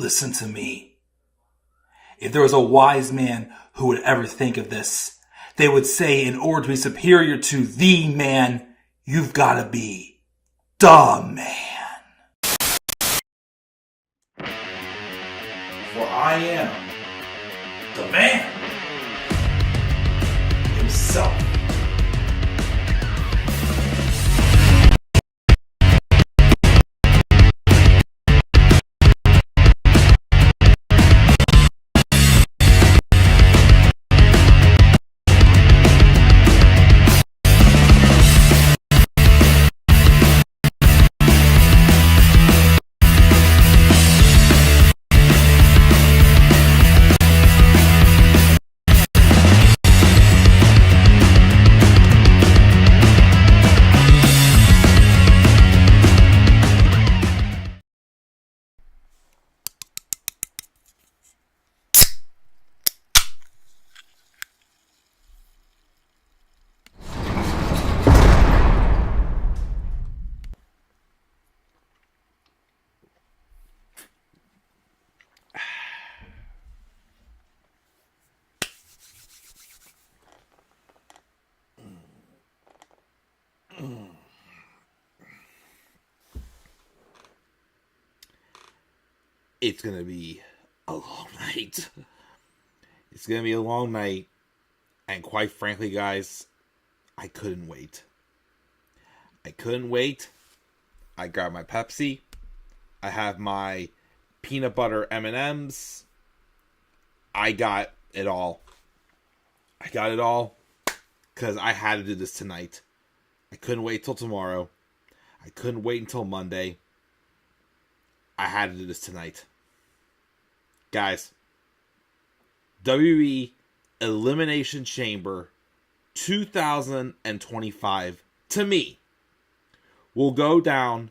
Listen to me. If there was a wise man who would ever think of this, they would say in order to be superior to the man, you've got to be the man. For I am the man himself. It's going to be a long night. It's going to be a long night. And quite frankly, guys, I couldn't wait. I couldn't wait. I grabbed my Pepsi. I have my peanut butter M&Ms. I got it all. I got it all because I had to do this tonight. I couldn't wait till tomorrow. I couldn't wait until Monday. I had to do this tonight. Guys, WWE Elimination Chamber 2025, to me, will go down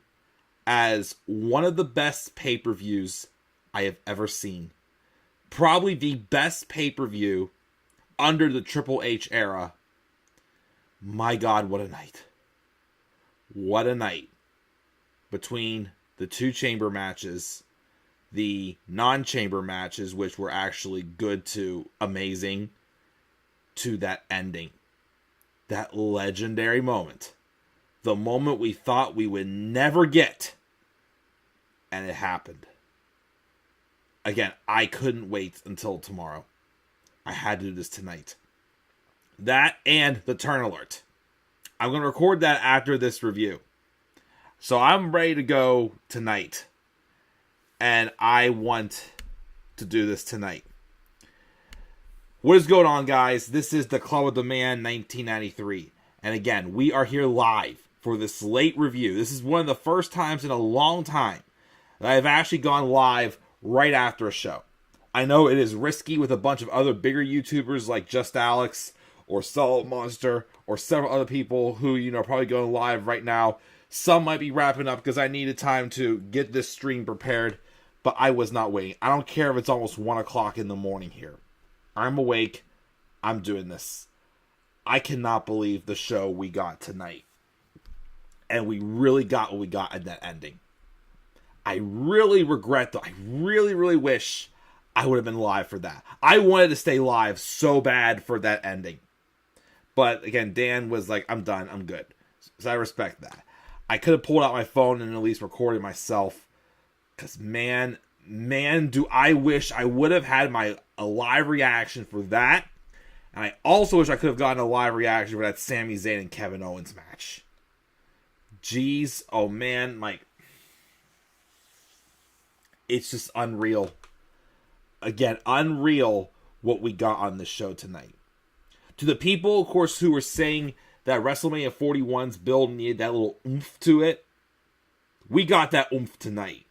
as one of the best pay-per-views I have ever seen. Probably the best pay-per-view under the Triple H era. My God, what a night. What a night. Between the two chamber matches, the non-chamber matches, which were actually good to amazing, to that ending. That legendary moment. The moment we thought we would never get. And it happened. Again, I couldn't wait until tomorrow. I had to do this tonight. That and the turn alert. I'm going to record that after this review. So I'm ready to go tonight. And I want to do this tonight. What is going on, guys? This is the Club of the Man 1993. And again, we are here live for this late review. This is one of the first times in a long time that I've actually gone live right after a show. I know it is risky with a bunch of other bigger YouTubers like Just Alex or Solid Monster or several other people who, are probably going live right now. Some might be wrapping up because I needed time to get this stream prepared, but I was not waiting. I don't care if it's almost 1 o'clock in the morning here. I'm awake. I'm doing this. I cannot believe the show we got tonight. And we really got what we got at that ending. I really regret though. I really, really wish I would have been live for that. I wanted to stay live so bad for that ending. But again, Dan was like, I'm done. I'm good. So I respect that. I could have pulled out my phone and at least recorded myself. Because man, do I wish I would have had a live reaction for that. And I also wish I could have gotten a live reaction for that Sami Zayn and Kevin Owens match. Jeez, oh man, it's just unreal. Again, unreal what we got on this show tonight. To the people, of course, who were saying that WrestleMania 41's build needed that little oomph to it, we got that oomph tonight.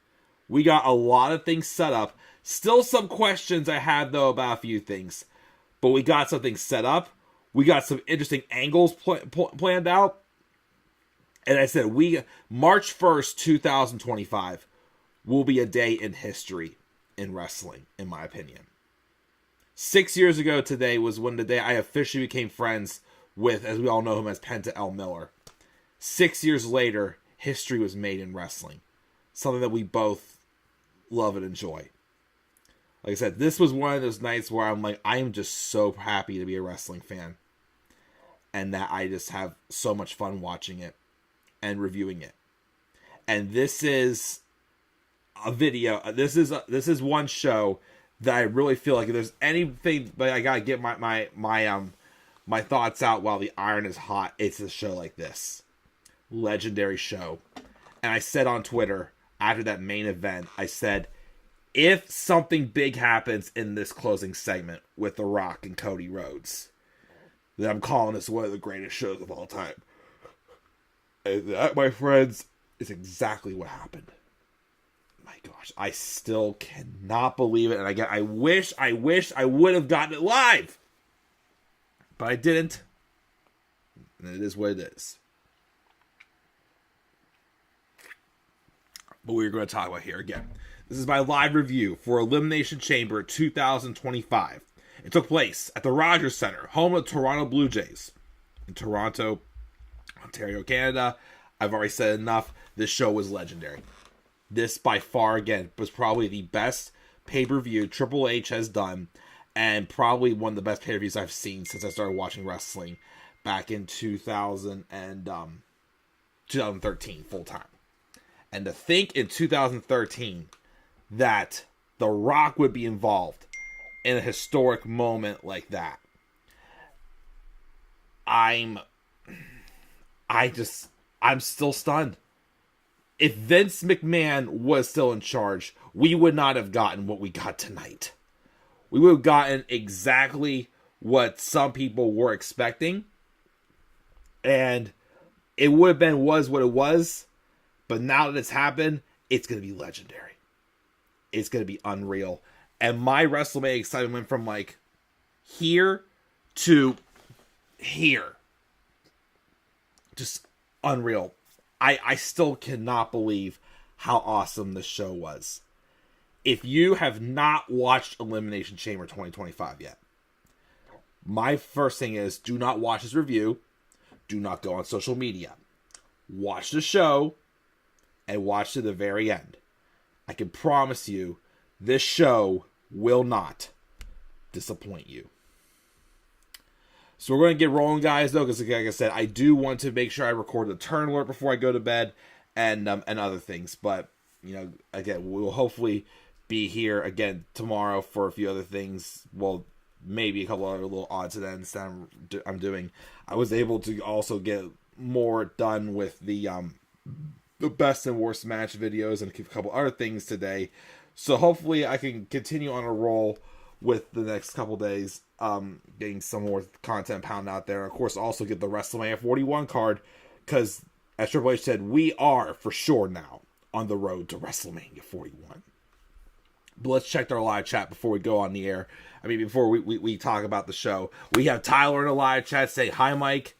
We got a lot of things set up. Still some questions I have, though, about a few things. But we got something set up. We got some interesting angles planned out. And I said, March 1st, 2025 will be a day in history in wrestling, in my opinion. 6 years ago today was when the day I officially became friends with, as we all know him as Penta El Miller. 6 years later, history was made in wrestling. Something that we both love and enjoy. Like I said, this was one of those nights where I'm like, I am just so happy to be a wrestling fan. And that I just have so much fun watching it and reviewing it. And this is a video. This is one show that I really feel like if there's anything, but I gotta get my thoughts out while the iron is hot. It's a show like this, legendary show. And I said on Twitter after that main event, I said, if something big happens in this closing segment with The Rock and Cody Rhodes, then I'm calling this one of the greatest shows of all time. And that, my friends, is exactly what happened. My gosh, I still cannot believe it. And I wish I would have gotten it live. But I didn't. And it is what it is. But we're going to talk about here again. This is my live review for Elimination Chamber 2025. It took place at the Rogers Centre, home of the Toronto Blue Jays. In Toronto, Ontario, Canada. I've already said enough. This show was legendary. This, by far, again, was probably the best pay-per-view Triple H has done. And probably one of the best pay-per-views I've seen since I started watching wrestling back in 2013, full-time. And to think in 2013 that The Rock would be involved in a historic moment like that. I'm still stunned. If Vince McMahon was still in charge, we would not have gotten what we got tonight. We would have gotten exactly what some people were expecting. And it would have been was what it was. But now that it's happened, it's going to be legendary. It's going to be unreal. And my WrestleMania excitement went from like here to here. Just unreal. I still cannot believe how awesome this show was. If you have not watched Elimination Chamber 2025 yet, my first thing is do not watch this review. Do not go on social media. Watch the show and watch to the very end. I can promise you this show will not disappoint you. So we're going to get rolling, guys, though, because like I said, I do want to make sure I record the turn alert before I go to bed and other things. But, you know, again, we'll hopefully be here again tomorrow for a few other things. Well, maybe a couple other little odds and ends that I'm doing. I was able to also get more done with the best and worst match videos and a couple other things today. So hopefully I can continue on a roll with the next couple days, getting some more content pound out there. Of course, also get the WrestleMania 41 card, because as Triple H said, we are for sure now on the road to WrestleMania 41. But let's check our live chat before we go on the air. I mean, before we talk about the show. We have Tyler in the live chat say, "Hi, Mike."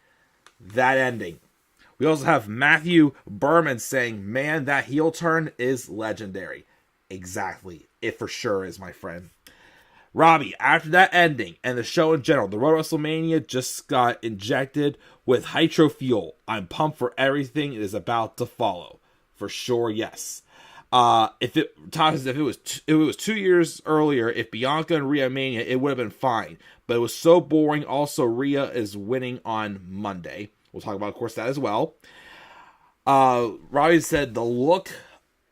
That ending. We also have Matthew Berman saying, "Man, that heel turn is legendary." Exactly. It for sure is, my friend. Robbie, after that ending and the show in general, the Road to WrestleMania just got injected with hydro fuel. I'm pumped for everything it is about to follow. For sure, yes. If it was 2 years earlier, if Bianca and Rhea Mania, it would have been fine. But it was so boring. Also, Rhea is winning on Monday. We'll talk about, of course, that as well. Robbie said the look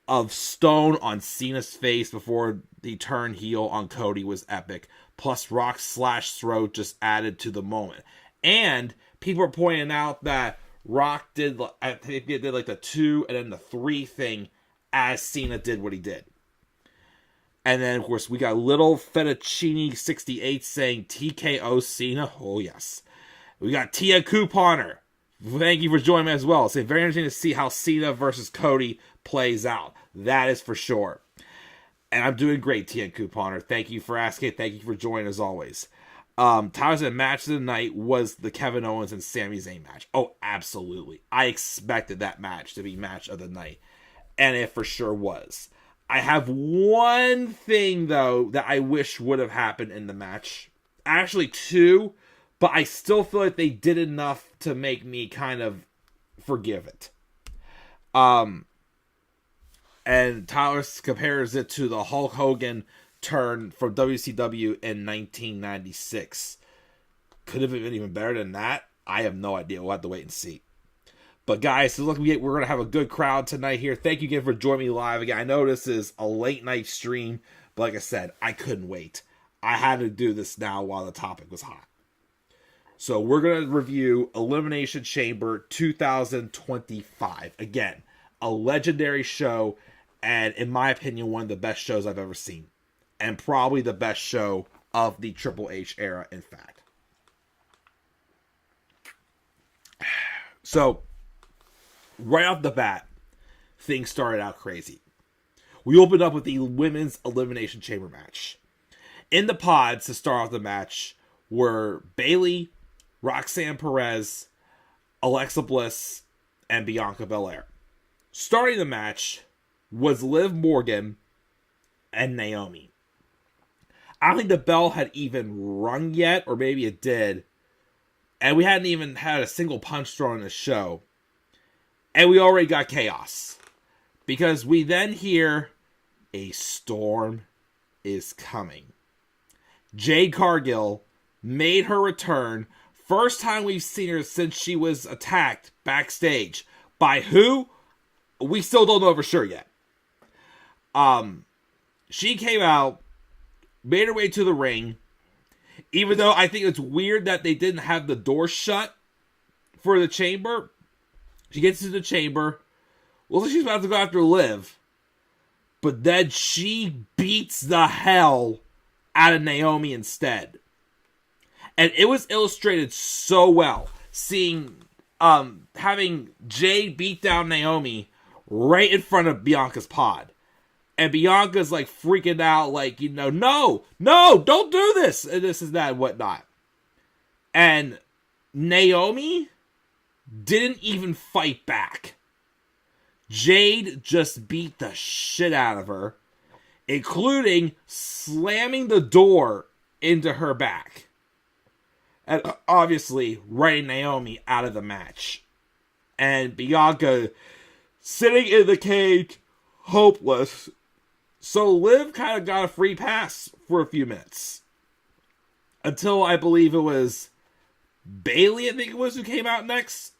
of stone on Cena's face before he turned heel on Cody was epic. Plus, Rock's slash throat just added to the moment. And people are pointing out that Rock did like the 2 and then the 3 thing as Cena did what he did. And then, of course, we got little Fettuccine 68 saying TKO Cena. Oh, yes. We got Tia Couponer. Thank you for joining me as well. It's very interesting to see how Cena versus Cody plays out. That is for sure. And I'm doing great, Tia Couponer. Thank you for asking. Thank you for joining as always. Tyler said match of the night was the Kevin Owens and Sami Zayn match. Oh, absolutely. I expected that match to be match of the night. And it for sure was. I have one thing, though, that I wish would have happened in the match. Actually, 2. But I still feel like they did enough to make me kind of forgive it. And Tyler compares it to the Hulk Hogan turn from WCW in 1996. Could have been even better than that. I have no idea. We'll have to wait and see. But guys, so look, we're going to have a good crowd tonight here. Thank you again for joining me live. Again, I know this is a late night stream, but like I said, I couldn't wait. I had to do this now while the topic was hot. So we're going to review Elimination Chamber 2025. Again, a legendary show, and in my opinion, one of the best shows I've ever seen. And probably the best show of the Triple H era, in fact. So, right off the bat, things started out crazy. We opened up with the Women's Elimination Chamber match. In the pods to start off the match were Bayley, Roxanne Perez, Alexa Bliss, and Bianca Belair. Starting the match was Liv Morgan and Naomi. I don't think the bell had even rung yet, or maybe it did. And we hadn't even had a single punch thrown in the show. And we already got chaos. Because we then hear a storm is coming. Jade Cargill made her return. First time we've seen her since she was attacked backstage. By who? We still don't know for sure yet. She came out, made her way to the ring. Even though I think it's weird that they didn't have the door shut for the chamber. She gets to the chamber. Looks like she's about to go after Liv. But then she beats the hell out of Naomi instead. And it was illustrated so well. Seeing, having Jade beat down Naomi right in front of Bianca's pod. And Bianca's like freaking out, like, no, don't do this. And this is that and whatnot. And Naomi didn't even fight back. Jade just beat the shit out of her, including slamming the door into her back. And obviously writing Naomi out of the match. And Bianca sitting in the cage, hopeless. So Liv kind of got a free pass for a few minutes. Until I believe it was Bayley, I think it was, who came out next.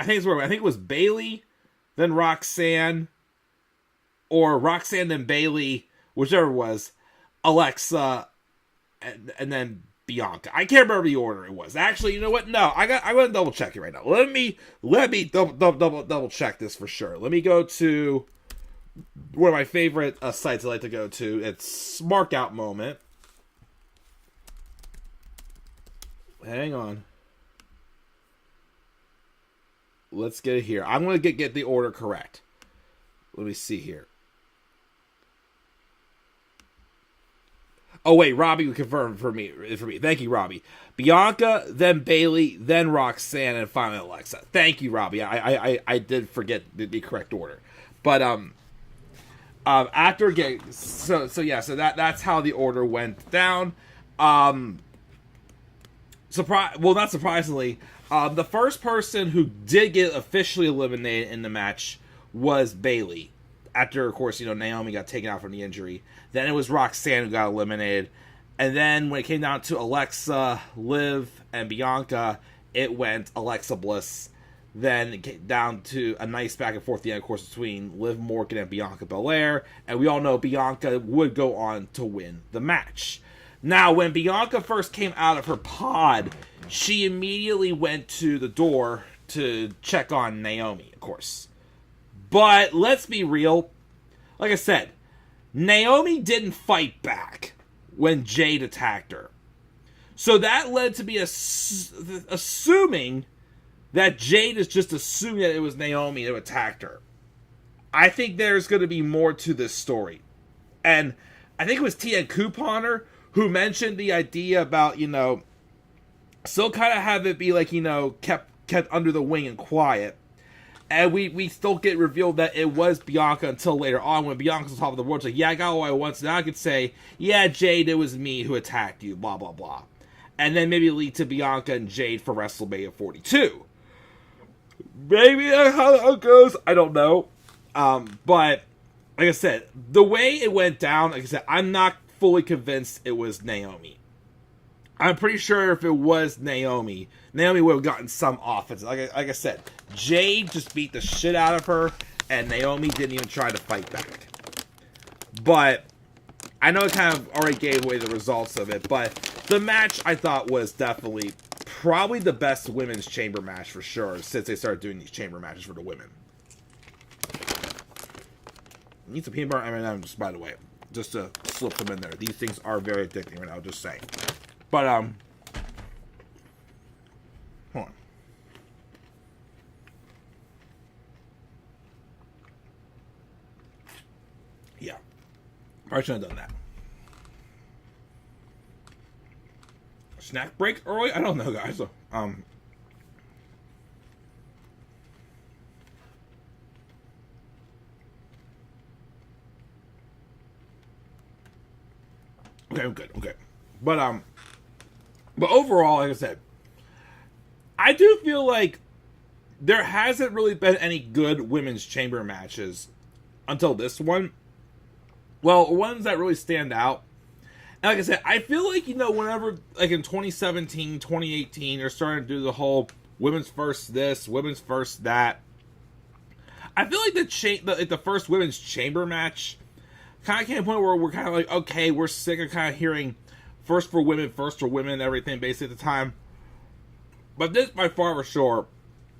I think it was Bayley, then Roxanne, or Roxanne, then Bayley, whichever it was, Alexa, and then Bianca. I can't remember the order it was. Actually, you know what? No, I'm gonna double check it right now. Let me double check this for sure. Let me go to one of my favorite sites I like to go to. It's Markout Moment. Hang on. Let's get it here. I'm going to get the order correct. Let me see here. Oh, wait. Robbie would confirm for me. Thank you, Robbie. Bianca, then Bayley, then Roxanne, and finally Alexa. Thank you, Robbie. I did forget the correct order. But, after getting... So that's how the order went down. Not surprisingly... the first person who did get officially eliminated in the match was Bayley. After, of course, Naomi got taken out from the injury. Then it was Roxanne who got eliminated. And then when it came down to Alexa, Liv, and Bianca, it went Alexa Bliss. Then it came down to a nice back and forth at the end, of course, between Liv Morgan and Bianca Belair. And we all know Bianca would go on to win the match. Now, when Bianca first came out of her pod, she immediately went to the door to check on Naomi, of course. But let's be real. Like I said, Naomi didn't fight back when Jade attacked her. So that led to me assuming that Jade is just assuming that it was Naomi who attacked her. I think there's going to be more to this story. And I think it was Tia Couponer who mentioned the idea about, still kind of have it be like, kept under the wing and quiet. And we still get revealed that it was Bianca until later on when Bianca's on top of the world. It's like, yeah, I got what I want. So now I could say, yeah, Jade, it was me who attacked you, blah, blah, blah. And then maybe lead to Bianca and Jade for WrestleMania 42. Maybe that's how it goes. I don't know. But, like I said, the way it went down, like I said, I'm not fully convinced it was Naomi. I'm pretty sure if it was Naomi would have gotten some offense. Like I said, Jade just beat the shit out of her, and Naomi didn't even try to fight back. But I know it kind of already gave away the results of it, but the match I thought was definitely probably the best women's chamber match for sure, since they started doing these chamber matches for the women. Need some peanut butter M&M's, by the way, just to slip them in there. These things are very addicting right now, just saying. But, hold on. Yeah. I shouldn't have done that. Snack break early? I don't know, guys. Okay, I'm good. Okay. But overall, like I said, I do feel like there hasn't really been any good women's chamber matches until this one. Well, ones that really stand out. And like I said, I feel like, whenever, like in 2017, 2018, they're starting to do the whole women's first this, women's first that. I feel like the first women's chamber match kind of came to a point where we're kind of like, okay, we're sick of kind of hearing first for women, everything basically at the time. But this, by far for sure,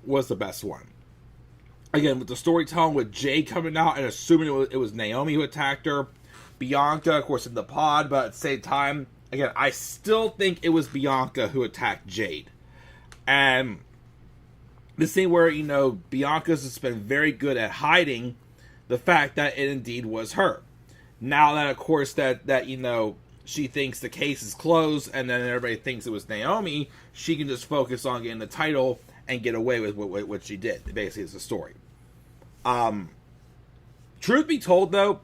was the best one. Again, with the storytelling with Jade coming out and assuming it was Naomi who attacked her. Bianca, of course, in the pod, but at the same time, again, I still think it was Bianca who attacked Jade. And this thing where, Bianca's just been very good at hiding the fact that it indeed was her. Now that, of course, that she thinks the case is closed and then everybody thinks it was Naomi, she can just focus on getting the title and get away with what she did. Basically, it's the story. Truth be told, though,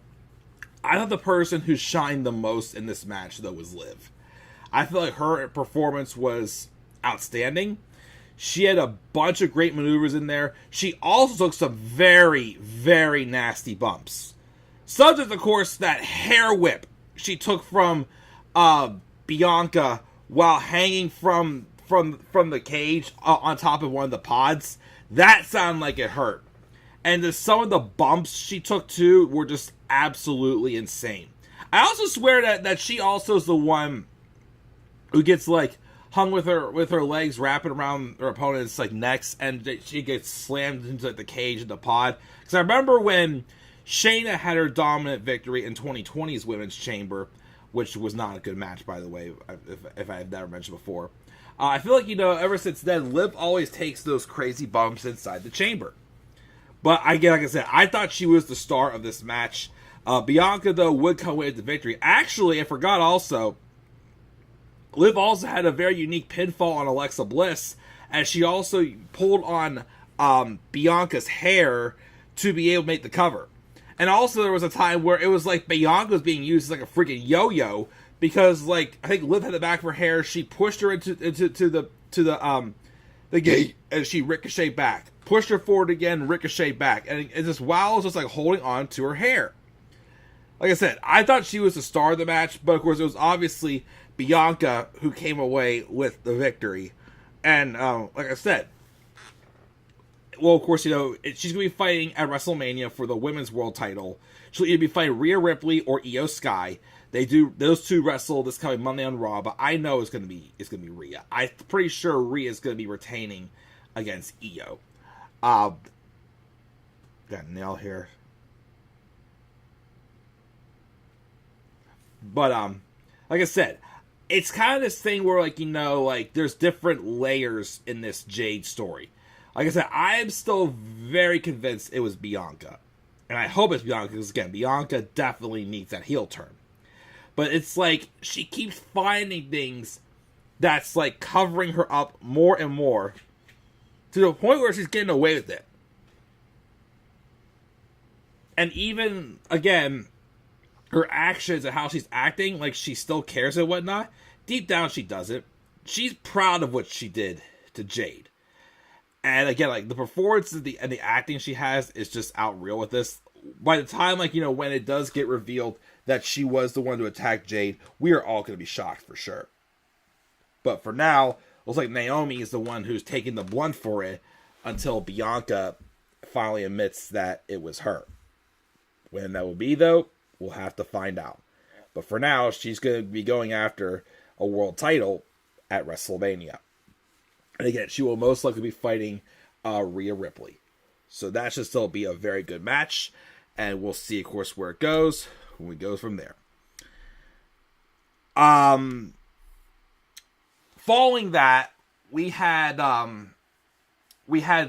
I thought the person who shined the most in this match, though, was Liv. I feel like her performance was outstanding. She had a bunch of great maneuvers in there. She also took some very, very nasty bumps. Subject, of course, that hair whip she took from Bianca while hanging from the cage on top of one of the pods. That sounded like it hurt. And some of the bumps she took, too, were just absolutely insane. I also swear that she also is the one who gets, like, hung with her legs wrapping around her opponent's, like, necks, and she gets slammed into the cage in the pod. Because I remember when Shayna had her dominant victory in 2020's Women's Chamber, which was not a good match, by the way, if I have never mentioned before. I feel like, ever since then, Liv always takes those crazy bumps inside the chamber. But again, like I said, I thought she was the star of this match. Bianca, though, would come away with the victory. Actually, I forgot also, Liv also had a very unique pinfall on Alexa Bliss, as she also pulled on Bianca's hair to be able to make the cover. And also, there was a time where it was like Bianca was being used as like a freaking yo-yo, because like I think Liv had the back of her hair. She pushed her into the gate, and she ricocheted back. Pushed her forward again, ricocheted back, and just while was just like holding on to her hair. Like I said, I thought she was the star of the match, but of course it was obviously Bianca who came away with the victory. And like I said, well, of course, she's going to be fighting at WrestleMania for the Women's World Title. She'll either be fighting Rhea Ripley or Io Sky. Those two wrestle this coming Monday on Raw, but I know it's going to be Rhea. I'm pretty sure Rhea is going to be retaining against Io. Got a nail here. But like I said, it's kind of this thing where like there's different layers in this Jade story. Like I said, I am still very convinced it was Bianca. And I hope it's Bianca, because again, Bianca definitely needs that heel turn. But it's like, she keeps finding things that's like covering her up more and more, to the point where she's getting away with it. And even, again, her actions and how she's acting, like she still cares and whatnot, deep down she doesn't. She's proud of what she did to Jade. And again, like the performance and the acting she has is just out real with this. by the time, when it does get revealed that she was the one to attack Jade, we are all going to be shocked for sure. But for now, it looks like Naomi is the one who's taking the blunt for it until Bianca finally admits that it was her. When that will be, though, we'll have to find out. But for now, she's going to be going after a world title at WrestleMania. And again, she will most likely be fighting Rhea Ripley. So that should still be a very good match. And we'll see, of course, where it goes when we go from there. Following that, we had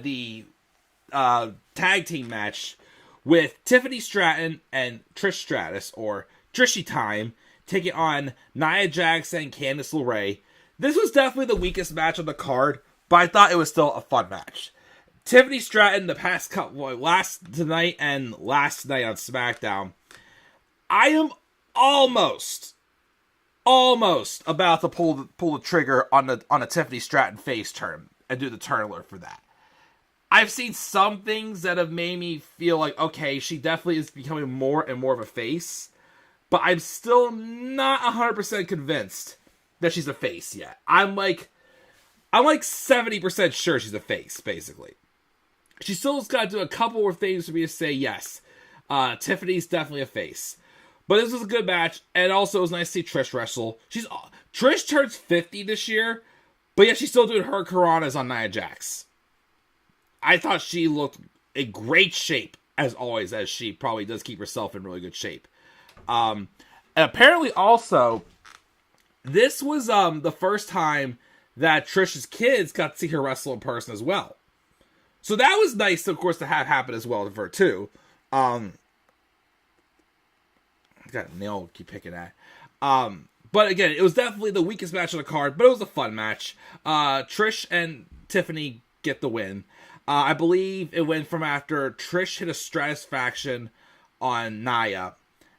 the tag team match with TIffany Stratton and Trish Stratus, or Trishy Time, taking on Nia Jax and Candice LeRae. This was definitely the weakest match on the card, but I thought it was still a fun match. TIffany Stratton, the past couple, last night on SmackDown, I am almost about to pull the trigger on a TIffany Stratton face turn and do the turn alert for that. I've seen some things that have made me feel like, okay, she definitely is becoming more and more of a face, but I'm still not 100% convinced that she's a face yet. I'm like 70% sure she's a face, basically. She still's got to do a couple more things for me to say yes. Tiffany's definitely a face. But this was a good match, and also it was nice to see Trish wrestle. Trish turns 50 this year, but yet she's still doing her Karanas on Nia Jax. I thought she looked in great shape, as always, as she probably does keep herself in really good shape. And apparently also, this was the first time that Trish's kids got to see her wrestle in person as well. So that was nice, of course, to have happen as well for her, too. Got a nail keep picking at. But again, it was definitely the weakest match on the card, but it was a fun match. Trish and Tiffany get the win. I believe it went from after Trish hit a Stratus faction on Nia,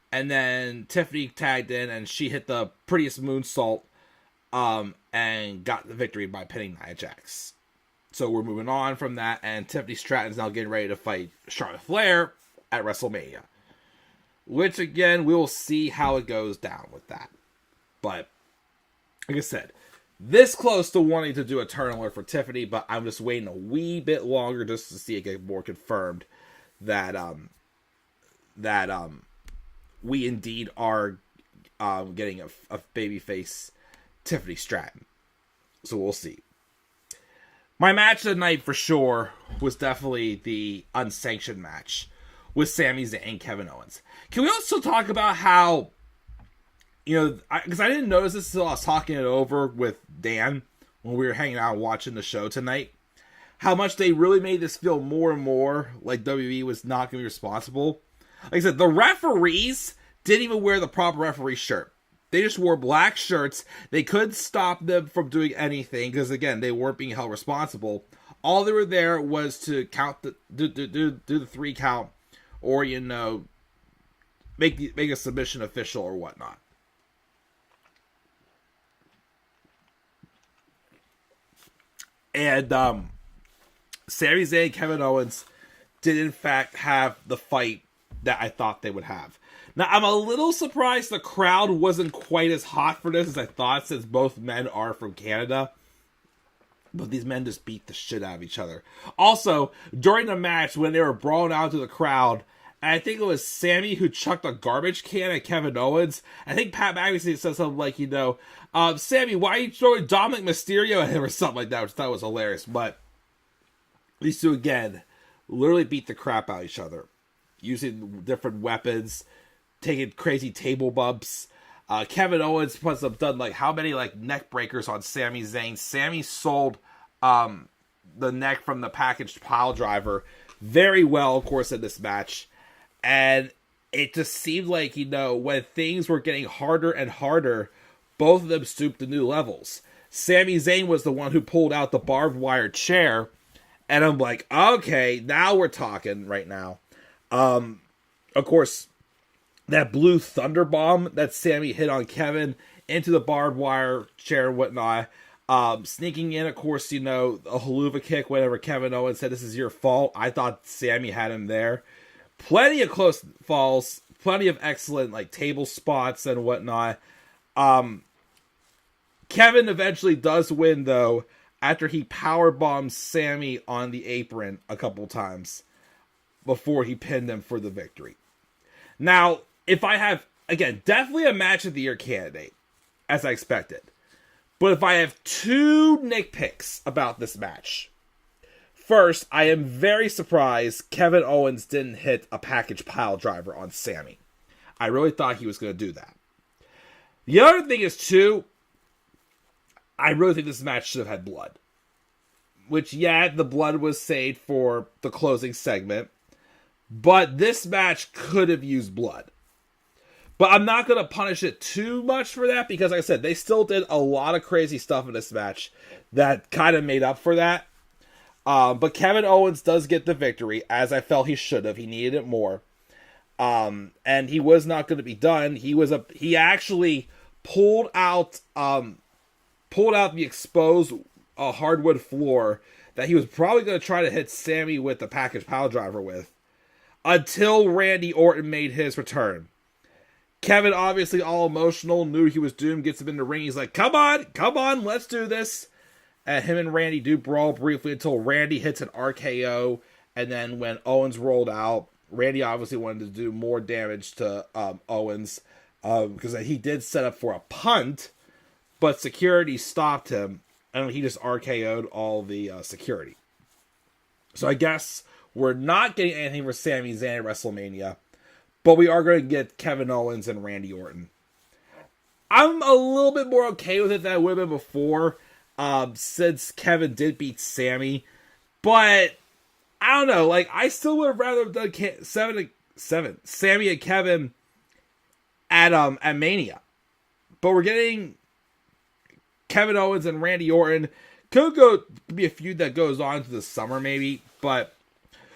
and then Tiffany tagged in and she hit the prettiest moonsault and got the victory by pinning Nia Jax. So we're moving on from that, and Tiffany Stratton's now getting ready to fight Charlotte Flair at WrestleMania. Which, again, we will see how it goes down with that. But, like I said, this close to wanting to do a turn alert for Tiffany, but I'm just waiting a wee bit longer just to see it get more confirmed that we indeed are getting a babyface Tiffany Stratton. So we'll see. My match of the night for sure was definitely the Unsanctioned match with Sami Zayn and Kevin Owens. Can we also talk about how, because I didn't notice this until I was talking it over with Dan when we were hanging out and watching the show tonight, how much they really made this feel more and more like WWE was not going to be responsible. Like I said, the referees didn't even wear the proper referee shirt. They just wore black shirts. They couldn't stop them from doing anything because, again, they weren't being held responsible. All they were there was to count do the 3 count, or make a submission official or whatnot. And Sami Zayn and Kevin Owens did in fact have the fight that I thought they would have. Now, I'm a little surprised the crowd wasn't quite as hot for this as I thought, since both men are from Canada. But these men just beat the shit out of each other. Also, during the match, when they were brawling out to the crowd, and I think it was Sami who chucked a garbage can at Kevin Owens. I think Pat McAfee said something like, Sami, why are you throwing Dominic Mysterio at him or something like that, which I thought was hilarious. But these two, again, literally beat the crap out of each other, using different weapons, taking crazy table bumps. Kevin Owens must have done how many neck breakers on Sami Zayn. Sami sold the neck from the packaged pile driver very well, of course, in this match. And it just seemed like, when things were getting harder and harder, both of them stooped to new levels. Sami Zayn was the one who pulled out the barbed wire chair. And I'm like, okay, now we're talking right now. Of course, that blue thunder bomb that Sami hit on Kevin into the barbed wire chair and whatnot. Sneaking in, of course, a haluva kick whenever Kevin Owens said, "This is your fault." I thought Sami had him there. plenty of close falls, plenty of excellent like table spots and whatnot. Kevin eventually does win though after he power bombs Sami on the apron a couple times before he pinned him for the victory. Now, if I have, again, definitely a match of the year candidate, as I expected. But if I have two nitpicks about this match, first, I am very surprised Kevin Owens didn't hit a package pile driver on Sami. I really thought he was going to do that. The other thing is, too, I really think this match should have had blood. Which, yeah, the blood was saved for the closing segment. But this match could have used blood. But I'm not going to punish it too much for that. Because, like I said, they still did a lot of crazy stuff in this match that kind of made up for that. But Kevin Owens does get the victory, as I felt he should have. He needed it more. And he was not going to be done. He actually pulled out the exposed hardwood floor that he was probably going to try to hit Sami with the package pile driver with, until Randy Orton made his return. Kevin, obviously all emotional, knew he was doomed, gets him in the ring. He's like, come on, let's do this. And him and Randy do brawl briefly until Randy hits an RKO. And then when Owens rolled out, Randy obviously wanted to do more damage to Owens because he did set up for a punt, but security stopped him, and he just RKO'd all the security. So I guess we're not getting anything for Sami Zayn at WrestleMania, but we are going to get Kevin Owens and Randy Orton. I'm a little bit more okay with it than I would have been before, since Kevin did beat Sami, but I don't know, like, I still would have rather done Sami and Kevin at Mania. But we're getting Kevin Owens and Randy Orton. Could be a feud that goes on to the summer, maybe, but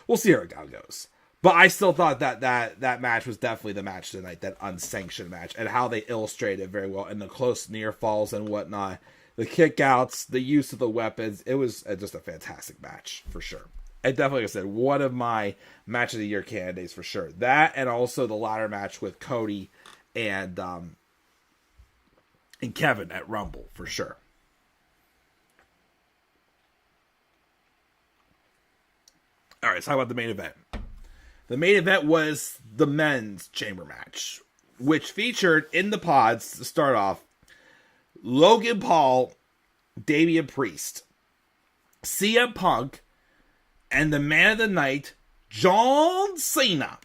we'll see how it goes. But I still thought that match was definitely the match tonight, that unsanctioned match, and how they illustrated it very well, and the close near falls and whatnot, the kickouts, the use of the weapons. It was just a fantastic match, for sure. And definitely, like I said, one of my match of the year candidates for sure. That, and also the ladder match with Cody and Kevin at Rumble, for sure. All right, let's talk about the main event. The main event was the men's chamber match, which featured in the pods, to start off, Logan Paul, Damian Priest, CM Punk, and the man of the night, John Cena,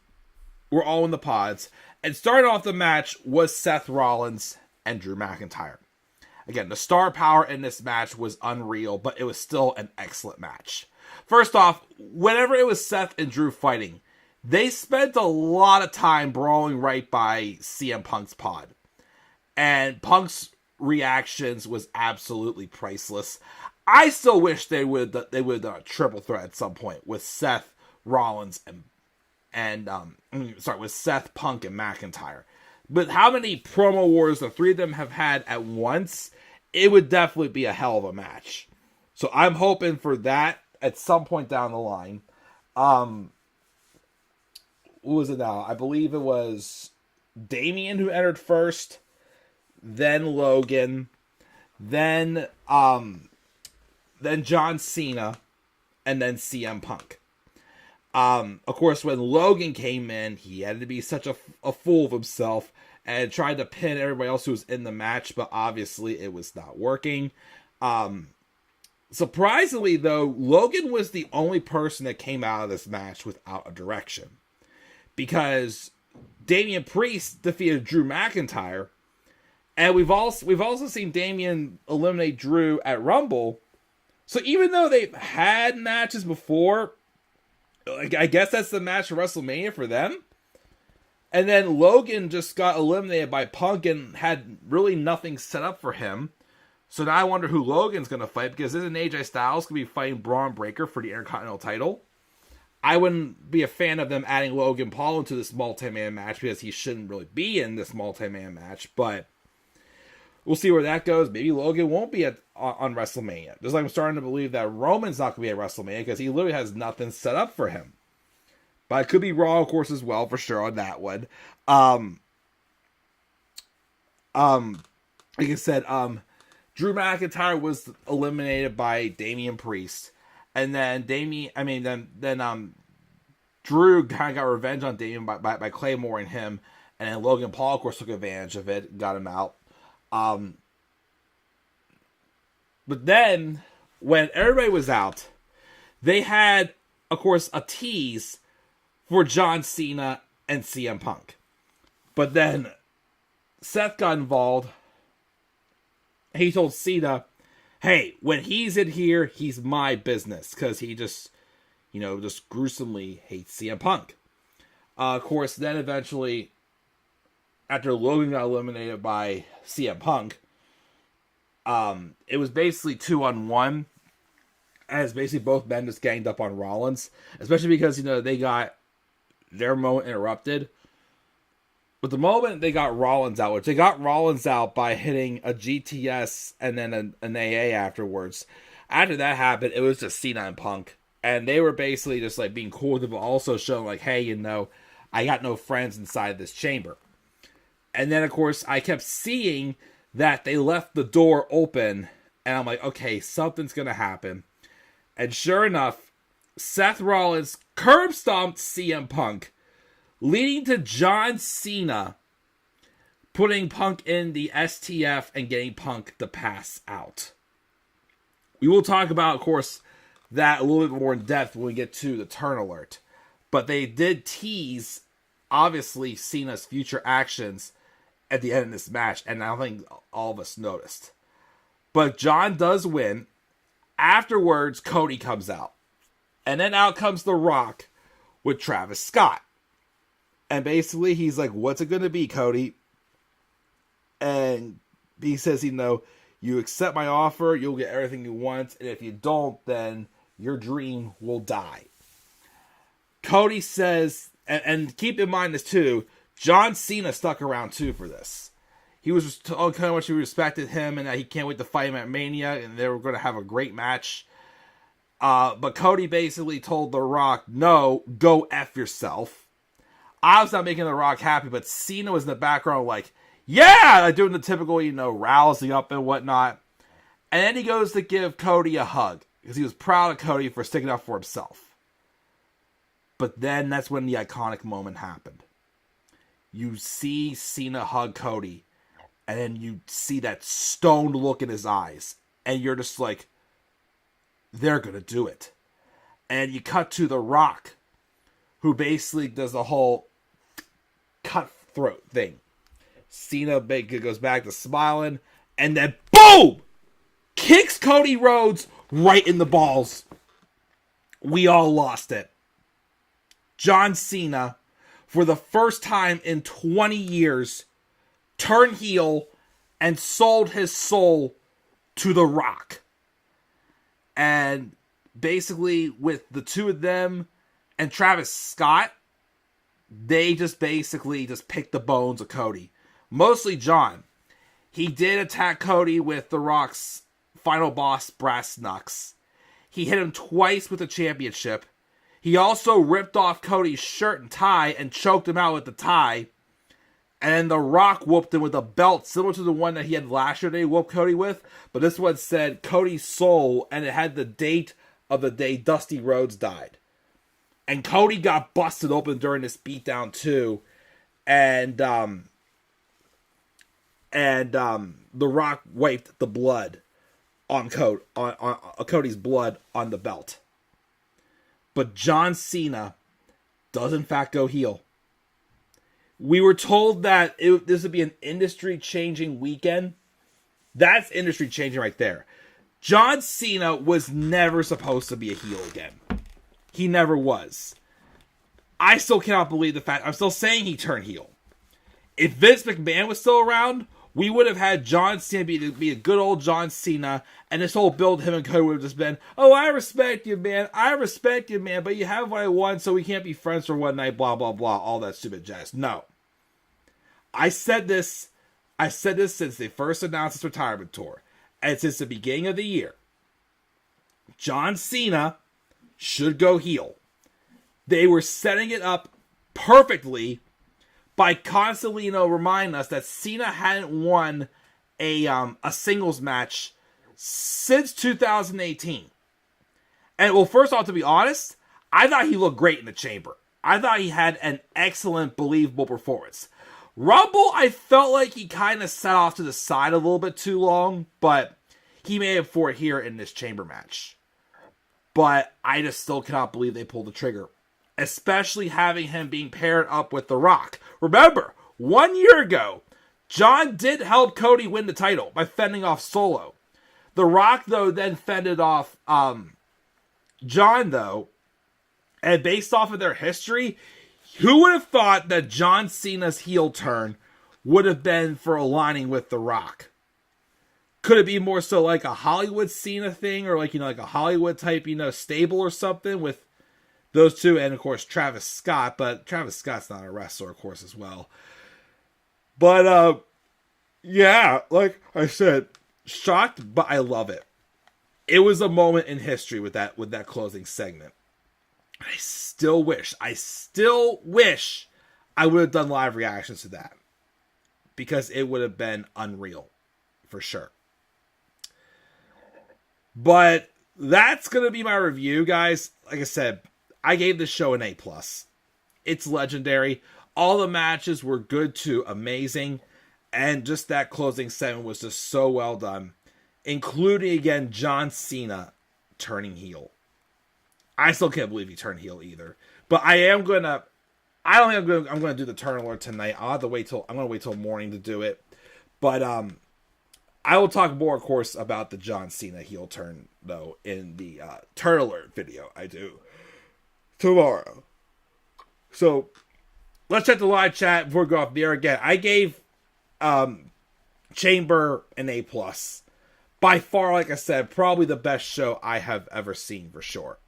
were all in the pods. And starting off the match was Seth Rollins and Drew McIntyre. Again, the star power in this match was unreal, but it was still an excellent match. First off, whenever it was Seth and Drew fighting, they spent a lot of time brawling right by CM Punk's pod. And Punk's reactions was absolutely priceless. I still wish they would have done a triple threat at some point with Seth, Rollins, with Seth, Punk, and McIntyre. But how many promo wars the three of them have had at once, it would definitely be a hell of a match. So I'm hoping for that at some point down the line. Who was it now? I believe it was Damian who entered first, then Logan, then John Cena, and then CM Punk. Of course, when Logan came in, he had to be such a fool of himself and tried to pin everybody else who was in the match, but obviously it was not working. Surprisingly, though, Logan was the only person that came out of this match without a direction, because Damian Priest defeated Drew McIntyre, and we've also seen Damian eliminate Drew at Rumble. So even though they've had matches before, I guess that's the match for WrestleMania for them. And then Logan just got eliminated by Punk and had really nothing set up for him. So now I wonder who Logan's going to fight, because isn't AJ Styles going to be fighting Braun Breaker for the Intercontinental title? I wouldn't be a fan of them adding Logan Paul into this multi-man match, because he shouldn't really be in this multi-man match, but we'll see where that goes. Maybe Logan won't be on WrestleMania. Just like I'm starting to believe that Roman's not going to be at WrestleMania, because he literally has nothing set up for him. But I could be wrong, of course, as well, for sure, on that one. Like I said, Drew McIntyre was eliminated by Damian Priest. And then Drew kind of got revenge on Damian by Claymore and him. And then Logan Paul, of course, took advantage of it, got him out. But then, when everybody was out, they had, of course, a tease for John Cena and CM Punk. But then Seth got involved. He told Cena, hey, when he's in here, he's my business. Because he just gruesomely hates CM Punk. Of course, then eventually, after Logan got eliminated by CM Punk, it was basically 2-on-1. As basically both men just ganged up on Rollins. Especially because, they got their moment interrupted. But the moment they got Rollins out, which they got Rollins out by hitting a GTS and then an AA afterwards. After that happened, it was just Cena and Punk. And they were basically just like being cool with it, but also showing like, hey, I got no friends inside this chamber. And then, of course, I kept seeing that they left the door open. And I'm like, okay, something's going to happen. And sure enough, Seth Rollins curb stomped CM Punk, leading to John Cena putting Punk in the STF and getting Punk to pass out. We will talk about, of course, that a little bit more in depth when we get to the turn alert. But they did tease, obviously, Cena's future actions at the end of this match, and I don't think all of us noticed. But John does win. Afterwards, Cody comes out. And then out comes The Rock with Travis Scott. And basically, he's like, what's it going to be, Cody? And he says, you accept my offer, you'll get everything you want. And if you don't, then your dream will die. Cody says, and keep in mind this too, John Cena stuck around too for this. He was just telling how much he respected him and that he can't wait to fight him at Mania and they were going to have a great match. But Cody basically told The Rock, no, go F yourself. I was not making The Rock happy, but Cena was in the background like, yeah, doing the typical, rousing up and whatnot. And then he goes to give Cody a hug because he was proud of Cody for sticking up for himself. But then that's when the iconic moment happened. You see Cena hug Cody. And then you see that stoned look in his eyes. And you're just like, they're going to do it. And you cut to The Rock, who basically does the whole cutthroat thing. Cena goes back to smiling. And then, boom! Kicks Cody Rhodes right in the balls. We all lost it. John Cena, for the first time in 20 years, turned heel and sold his soul to The Rock. And basically with the two of them and Travis Scott, they just basically just picked the bones of Cody. Mostly John. He did attack Cody with The Rock's final boss, Brass Knucks. He hit him twice with the championship. He also ripped off Cody's shirt and tie and choked him out with the tie. And The Rock whooped him with a belt similar to the one that he had last year that he whooped Cody with. But this one said Cody's soul, and it had the date of the day Dusty Rhodes died. And Cody got busted open during this beatdown too. And The Rock wiped the blood on Cody's blood on the belt. But John Cena does in fact go heel. We were told that this would be an industry-changing weekend. That's industry-changing right there. John Cena was never supposed to be a heel again. He never was. I still cannot believe the fact. I'm still saying he turned heel. If Vince McMahon was still around, we would have had John Cena be a good old John Cena, and this whole build him and Cody would have just been, oh, I respect you, man. I respect you, man, but you have what I want, so we can't be friends for one night, blah, blah, blah, all that stupid jazz. No. I said this since they first announced his retirement tour, and since the beginning of the year. John Cena should go heel. they were setting it up perfectly by constantly, reminding us that Cena hadn't won a singles match since 2018. And well, first off, to be honest, I thought he looked great in the Chamber. I thought he had an excellent, believable performance. Rumble, I felt like he kind of sat off to the side a little bit too long, but he made up for it here in this Chamber match. But I just still cannot believe they pulled the trigger, especially having him being paired up with The Rock. Remember, 1 year ago, John did help Cody win the title by fending off Solo. The Rock, though, then fended off John, though. And based off of their history, who would have thought that John Cena's heel turn would have been for aligning with The Rock? Could it be more so like a Hollywood Cena thing, or like a Hollywood type, stable or something with those two, and of course Travis Scott, but Travis Scott's not a wrestler, of course, as well. But yeah, like I said, shocked, but I love it. It was a moment in history with that closing segment. I still wish I would have done live reactions to that, because it would have been unreal for sure. But that's going to be my review, guys. Like I said, I gave this show an A+. It's legendary. All the matches were good to amazing. And just that closing segment was just so well done. Including, again, John Cena turning heel. I still can't believe he turned heel either. But I don't think I'm going to do the turn alert tonight. I'm going to wait till morning to do it. But I will talk more, of course, about the John Cena heel turn, though, in the turn alert video I do tomorrow. So, let's check the live chat before we go off the air again. I gave Chamber an A+. By far, like I said, probably the best show I have ever seen, for sure.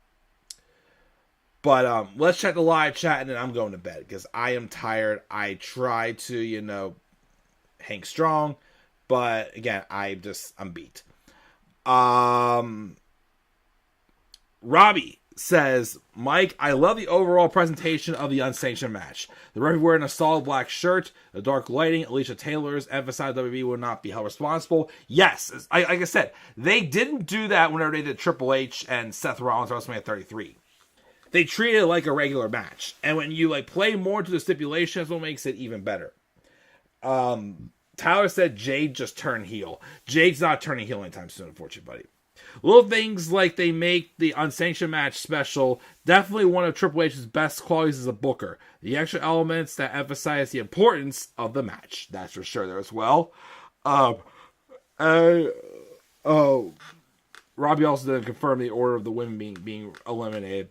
But let's check the live chat, and then I'm going to bed, because I am tired. I try to, hang strong. But again, I'm beat. Robbie says, Mike, I love the overall presentation of the Unsanctioned match. The referee wearing a solid black shirt, the dark lighting, Alicia Taylor's emphasized WWE will not be held responsible. Yes, like I said, they didn't do that whenever they did Triple H and Seth Rollins WrestleMania 33. They treated it like a regular match. And when you play more to the stipulation, that's what makes it even better. Tyler said Jade just turned heel. Jade's not turning heel anytime soon, unfortunately, buddy. Little things like they make the Unsanctioned match special. Definitely one of Triple H's best qualities as a booker. The extra elements that emphasize the importance of the match. That's for sure there as well. Robbie also didn't confirm the order of the women being eliminated.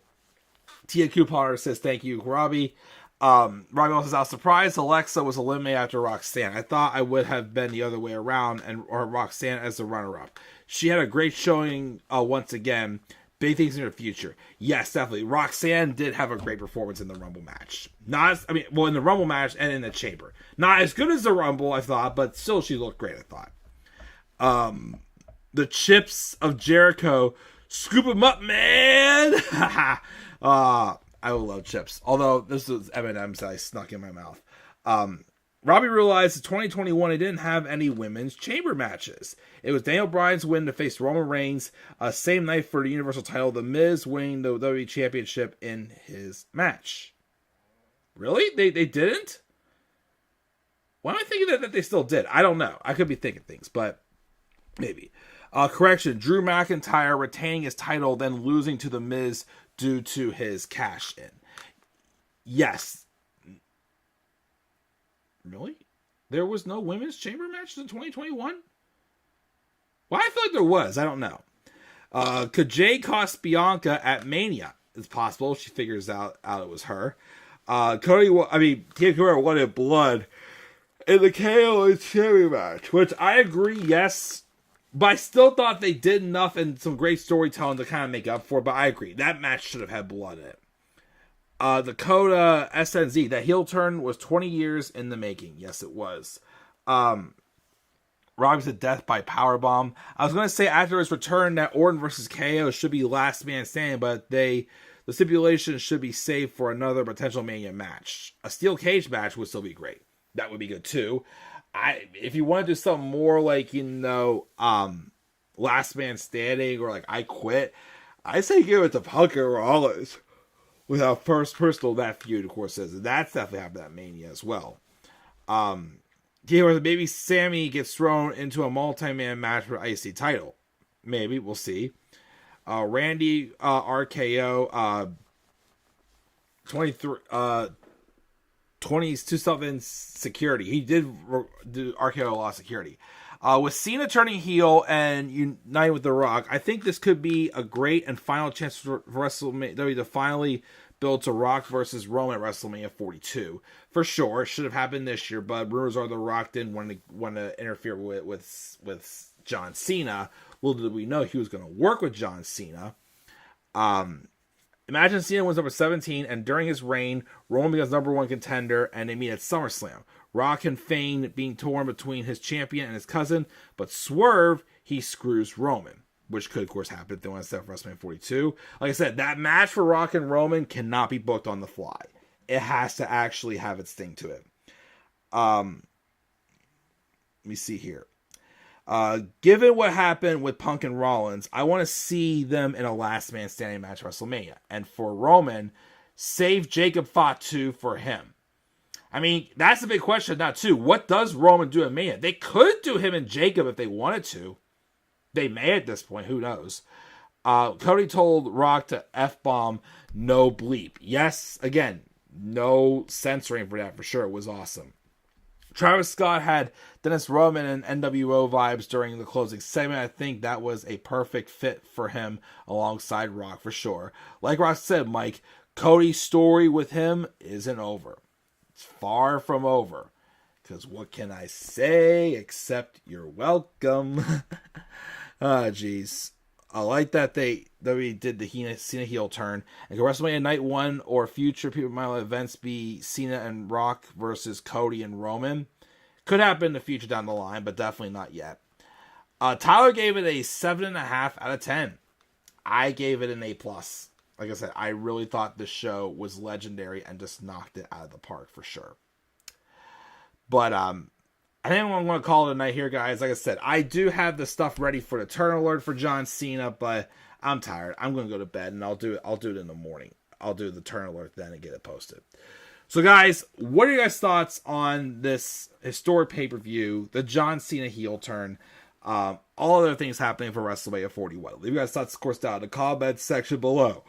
Tia Couponer says, thank you, Robbie. Robbie also says, I was surprised Alexa was eliminated after Roxanne. I thought I would have been the other way around, or Roxanne as the runner-up. She had a great showing once again. Big things in her future. Yes, definitely. Roxanne did have a great performance in the Rumble match. In the Rumble match and in the Chamber. Not as good as the Rumble, I thought, but still she looked great, I thought. The Chips of Jericho. Scoop him up, man! I will love chips. Although, this was M&M's that I snuck in my mouth. Robbie realized in 2021 he didn't have any women's chamber matches. It was Daniel Bryan's win to face Roman Reigns. Same night for the Universal title. The Miz winning the WWE Championship in his match. Really? They didn't? Why am I thinking that they still did? I don't know. I could be thinking things, but maybe. Correction. Drew McIntyre retaining his title, then losing to The Miz due to his cash in. Yes. Really? There was no women's chamber matches in 2021? Well, I feel like there was. I don't know. Could Jade cost Bianca at Mania? It's possible. She figures out it was her. Cody, Tia Couponer wanted blood in the KO and Sami match, which I agree, yes. But I still thought they did enough and some great storytelling to kind of make up for it. But I agree. That match should have had blood in it. Dakota SNZ. That heel turn was 20 years in the making. Yes, it was. Robbie said death by powerbomb. I was going to say after his return that Orton versus KO should be last man standing. But they the stipulation should be saved for another potential Mania match. A steel cage match would still be great. That would be good too. If you want to do something more like, last man standing or like I quit, I say give it to Punk or Rollins. With how personal that feud, of course, is. And that's definitely happened at Mania as well. Maybe Sami gets thrown into a multi-man match for the IC title. Maybe, we'll see. Randy RKO 22-7 security. He did do RKO a lot of security. With Cena turning heel and uniting with The Rock, I think this could be a great and final chance for WrestleMania to finally build to Rock versus Roman at WrestleMania 42. For sure, it should have happened this year, but rumors are The Rock didn't want to interfere with John Cena. Little did we know he was going to work with John Cena. Imagine Cena wins number 17, and during his reign, Roman becomes number 1 contender, and they meet at SummerSlam. Rock can feign being torn between his champion and his cousin, but swerve, he screws Roman, which could, of course, happen if they want to set up WrestleMania 42. Like I said, that match for Rock and Roman cannot be booked on the fly. It has to actually have its thing to it. Let me see here. Given what happened with Punk and Rollins, I want to see them in a last man standing match at WrestleMania. And for Roman, save Jacob Fatu for him. I mean, that's a big question now, too. What does Roman do in Mania? They could do him and Jacob if they wanted to. They may at this point. Who knows? Cody told Rock to F-bomb no bleep. Yes, again, no censoring for that for sure. It was awesome. Travis Scott had Dennis Rodman and NWO vibes during the closing segment. I think that was a perfect fit for him alongside Rock for sure. Like Rock said, Mike, Cody's story with him isn't over. It's far from over. Because what can I say except you're welcome? Jeez. I like that they did the Cena heel turn. And WrestleMania Night 1 or future People Mile events be Cena and Rock versus Cody and Roman. Could happen in the future down the line, but definitely not yet. Tyler gave it a 7.5 out of 10. I gave it an A+. Like I said, I really thought this show was legendary and just knocked it out of the park for sure. But I think I'm going to call it a night here, guys. Like I said, I do have the stuff ready for the turn alert for John Cena, but I'm tired. I'm going to go to bed, and I'll do it in the morning. I'll do the turn alert then and get it posted. So, guys, what are your guys' thoughts on this historic pay-per-view, the John Cena heel turn, all other things happening for WrestleMania 41? Leave your guys' thoughts, of course, down in the comment section below.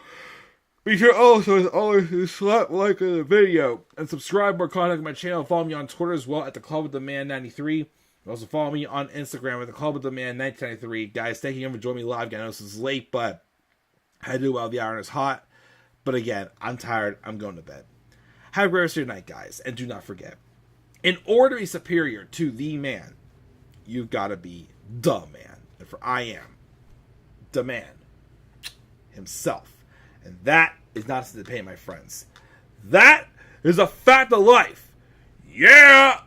Be sure also, as always, to slap like the video and subscribe or contact my channel. Follow me on Twitter as well at the Club with the Man 93. Also follow me on Instagram at the Club with the Man 1993. Guys, thank you again for joining me live. I know this is late, but I do while the iron is hot. But again, I'm tired. I'm going to bed. Have a great rest of your night, guys. And do not forget, in order to be superior to the man, you've got to be the man. And for I am the man himself. And that is not to pay, my friends. That is a fact of life. Yeah!